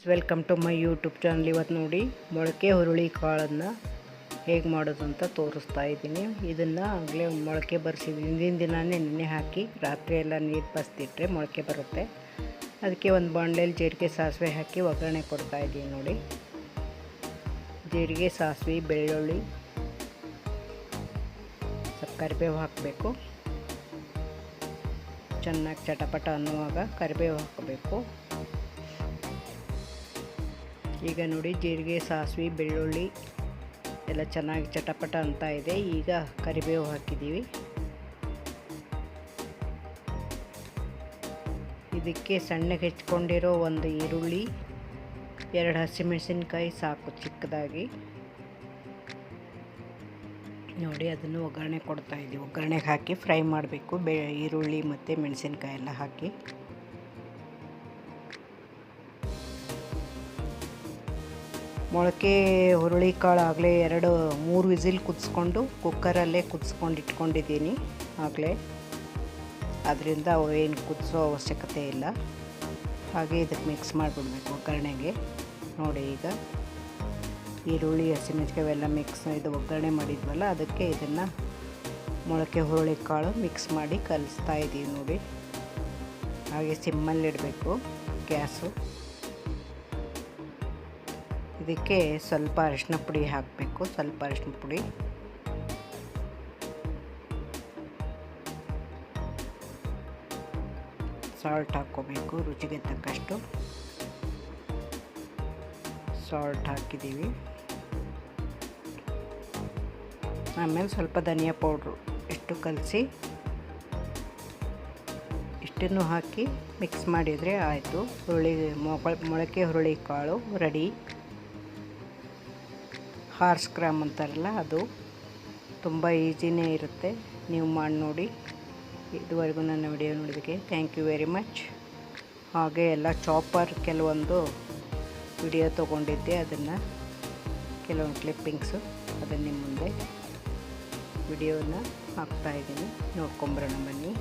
Welcome to my YouTube channel. ಇವತ್ತು ನೋಡಿ ಮೊಳಕೆ ಹುರುಳಿ ಕಾಳನ್ನು ಹೇಗೆ ಮಾಡೋದು ಅಂತ ತೋರಿಸ್ತಾ ಇದ್ದೀನಿ. ಇದನ್ನು ಆಗಲೇ ಮೊಳಕೆ ಬರೆಸಿದ್ದೀನಿ. ಹಿಂದಿನ ದಿನವೇ ನೆನೆ ಹಾಕಿ ರಾತ್ರಿ ಎಲ್ಲ ನೀರು ಬಸಿದಿಟ್ಟರೆ ಮೊಳಕೆ ಬರುತ್ತೆ. ಅದಕ್ಕೆ ಒಂದು ಬಾಣಲೆಯಲ್ಲಿ ಜೀರಿಗೆ ಸಾಸಿವೆ ಹಾಕಿ ಒಗ್ಗರಣೆ ಕೊಡ್ತಾ ಇದ್ದೀನಿ ನೋಡಿ. ಜೀರಿಗೆ ಸಾಸಿವೆ ಬೆಳ್ಳುಳ್ಳಿ ಸ್ವಲ್ಪ ಕರಿಬೇವು ಹಾಕಬೇಕು. ಚೆನ್ನಾಗಿ ಚಟಪಟ ಅನ್ನುವಾಗ ಕರಿಬೇವು ಹಾಕಬೇಕು. ಈಗ ನೋಡಿ ಜೀರಿಗೆ ಸಾಸಿವೆ ಬೆಳ್ಳುಳ್ಳಿ ಎಲ್ಲ ಚೆನ್ನಾಗಿ ಚಟಪಟ ಅಂತ ಇದೆ. ಈಗ ಕರಿಬೇವು ಹಾಕಿದ್ದೀವಿ. ಇದಕ್ಕೆ ಸಣ್ಣಗೆ ಹೆಚ್ಕೊಂಡಿರೋ ಒಂದು ಈರುಳ್ಳಿ, 2 ಹಸಿಮೆಣಸಿನ್ಕಾಯಿ ಸಾಕು ಚಿಕ್ಕದಾಗಿ. ನೋಡಿ ಅದನ್ನು ಒಗ್ಗರಣೆ ಕೊಡ್ತಾ ಇದ್ದೀವಿ. ಒಗ್ಗರಣೆಗೆ ಹಾಕಿ ಫ್ರೈ ಮಾಡಬೇಕು. ಈರುಳ್ಳಿ ಮತ್ತು ಮೆಣಸಿನ್ಕಾಯಿ ಎಲ್ಲ ಹಾಕಿ ಮೊಳಕೆ ಹುರುಳಿ ಕಾಳು ಆಗಲೇ 2-3 ವಿಸಿಲ್ ಕುದಿಸ್ಕೊಂಡು ಕುಕ್ಕರಲ್ಲೇ ಕುದಿಸ್ಕೊಂಡು ಇಟ್ಕೊಂಡಿದ್ದೀನಿ ಆಗಲೇ. ಅದರಿಂದ ಏನು ಕುದಿಸೋ ಅವಶ್ಯಕತೆ ಇಲ್ಲ. ಹಾಗೆ ಇದಕ್ಕೆ ಮಿಕ್ಸ್ ಮಾಡಿಬಿಡ್ಬೇಕು ಒಗ್ಗರಣೆಗೆ. ನೋಡಿ ಈಗ ಈರುಳ್ಳಿ ಹಸಿಮೆಣಸಿನಕಾಯಿ ಎಲ್ಲ ಇದು ಒಗ್ಗರಣೆ ಮಾಡಿದ್ವಲ್ಲ, ಅದಕ್ಕೆ ಇದನ್ನು ಮೊಳಕೆ ಹುರುಳಿ ಕಾಳು ಮಿಕ್ಸ್ ಮಾಡಿ ಕಲಿಸ್ತಾ ಇದ್ದೀವಿ ನೋಡಿ. ಹಾಗೆ ಸಿಮ್ಮಲ್ಲಿಡಬೇಕು ಗ್ಯಾಸು. ಇದಕ್ಕೆ ಸ್ವಲ್ಪ ಅರಿಶಿನ ಪುಡಿ ಹಾಕಬೇಕು. ಸ್ವಲ್ಪ ಅರಿಶಿನ ಪುಡಿ, ಸಾಲ್ಟ್ ಹಾಕ್ಕೋಬೇಕು. ರುಚಿಗೆ ತಕ್ಕಷ್ಟು ಸಾಲ್ಟ್ ಹಾಕಿದ್ದೀವಿ. ಆಮೇಲೆ ಸ್ವಲ್ಪ ಧನಿಯಾ ಪೌಡ್ರು ಇಷ್ಟು ಕಲಸಿ ಇಷ್ಟನ್ನು ಹಾಕಿ ಮಿಕ್ಸ್ ಮಾಡಿದರೆ ಆಯಿತು. ಮೊಳಕೆ ಹುರುಳಿ ಕಾಳು ರೆಡಿ. ಹಾರ್ಸ್ ಗ್ರಾಮ್ ಅಂತಾರಲ್ಲ ಅದು. ತುಂಬ ಈಸಿನೇ ಇರುತ್ತೆ. ನೀವು ಮಾಡಿ ನೋಡಿ. ಇದುವರೆಗೂ ನನ್ನ ವಿಡಿಯೋ ನೋಡೋದಕ್ಕೆ ಥ್ಯಾಂಕ್ ಯು ವೆರಿ ಮಚ್. ಹಾಗೆ ಎಲ್ಲ ಚಾಪರ್ ಕೆಲವೊಂದು ವಿಡಿಯೋ ತೊಗೊಂಡಿದ್ದೆ, ಅದನ್ನು ಕೆಲವೊಂದು ಕ್ಲಿಪ್ಪಿಂಗ್ಸು ಅದನ್ನು ನಿಮ್ಮ ಮುಂದೆ ವಿಡಿಯೋನ ಹಾಕ್ತಾಯಿದ್ದೀನಿ. ನೋಡ್ಕೊಂಬರೋಣ ಬನ್ನಿ.